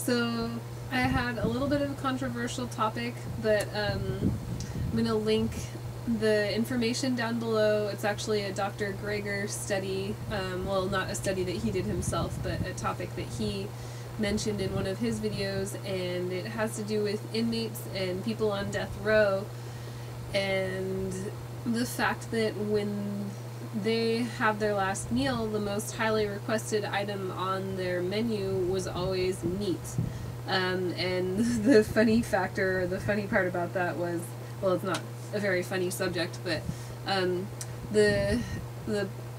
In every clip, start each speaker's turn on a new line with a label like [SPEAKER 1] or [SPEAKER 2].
[SPEAKER 1] So I had a little bit of a controversial topic, but I'm going to link the information down below. It's actually a Dr. Greger study, well, not a study that he did himself, but a topic that he mentioned in one of his videos, and it has to do with inmates and people on death row, and the fact that when they have their last meal, the most highly requested item on their menu was always meat. And the funny part about that was, well, it's not a very funny subject, but the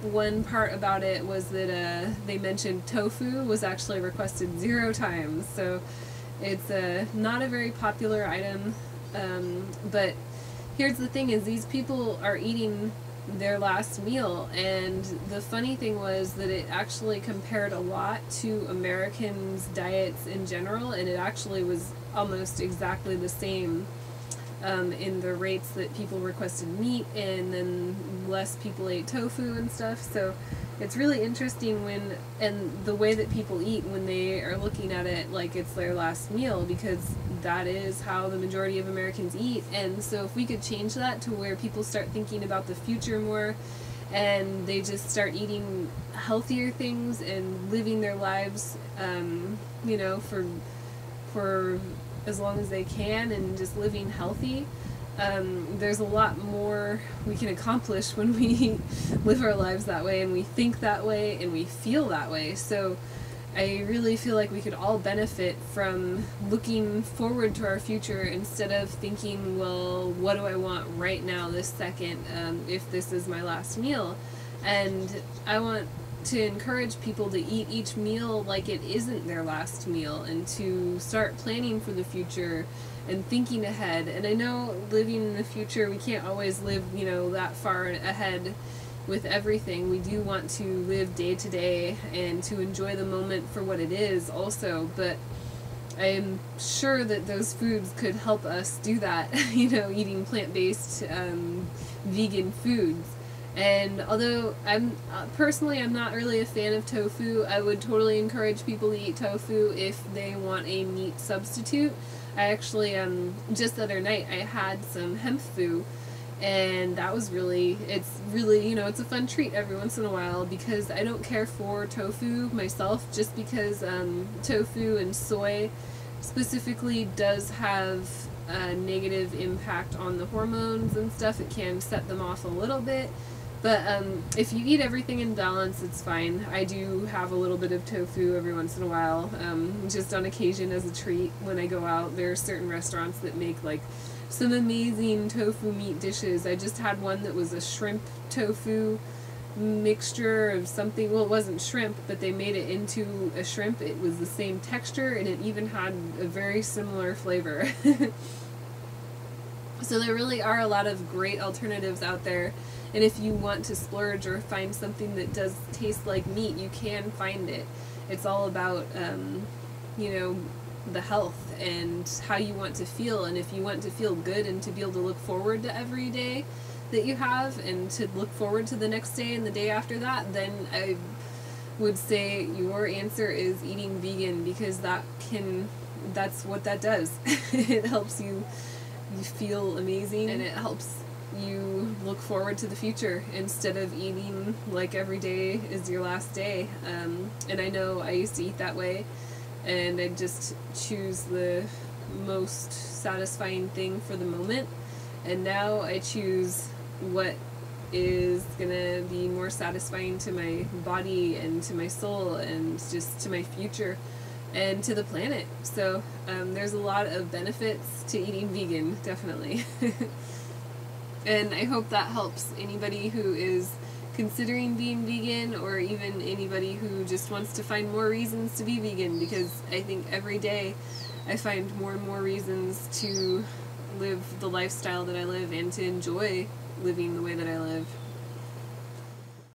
[SPEAKER 1] one part about it was that they mentioned tofu was actually requested 0 times, so it's not a very popular item, but here's the thing is these people are eating their last meal, and the funny thing was that it actually compared a lot to Americans' diets in general, and it actually was almost exactly the same in the rates that people requested meat, and then less people ate tofu and stuff. So it's really interesting and the way that people eat when they are looking at it like it's their last meal, because that is how the majority of Americans eat. And so if we could change that to where people start thinking about the future more, and they just start eating healthier things and living their lives, you know, for as long as they can, and just living healthy, there's a lot more we can accomplish when we live our lives that way, and we think that way, and we feel that way. So I really feel like we could all benefit from looking forward to our future instead of thinking, well, what do I want right now, this second, if this is my last meal? And I want to encourage people to eat each meal like it isn't their last meal, and to start planning for the future and thinking ahead. And I know living in the future, we can't always live, you know, that far ahead with everything. We do want to live day to day and to enjoy the moment for what it is also, but I am sure that those foods could help us do that, you know, eating plant-based vegan foods. And although I'm not really a fan of tofu, I would totally encourage people to eat tofu if they want a meat substitute. I actually, just the other night, I had some hemp fu, and that was it's really, you know, it's a fun treat every once in a while, because I don't care for tofu myself, just because tofu and soy specifically does have a negative impact on the hormones and stuff. It can set them off a little bit. But if you eat everything in balance, it's fine. I do have a little bit of tofu every once in a while, just on occasion as a treat when I go out. There are certain restaurants that make like some amazing tofu meat dishes. I just had one that was a shrimp tofu mixture of something. Well, it wasn't shrimp, but they made it into a shrimp. It was the same texture, and it even had a very similar flavor. So there really are a lot of great alternatives out there. And if you want to splurge or find something that does taste like meat, you can find it. It's all about, you know, the health and how you want to feel. And if you want to feel good and to be able to look forward to every day that you have, and to look forward to the next day and the day after that, then I would say your answer is eating vegan, because that's what that does. It helps you feel amazing, and it helps you look forward to the future instead of eating like every day is your last day. And I know I used to eat that way, and I just choose the most satisfying thing for the moment, and now I choose what is gonna be more satisfying to my body and to my soul and just to my future and to the planet. So there's a lot of benefits to eating vegan, definitely. And I hope that helps anybody who is considering being vegan, or even anybody who just wants to find more reasons to be vegan, because I think every day I find more and more reasons to live the lifestyle that I live and to enjoy living the way that I live.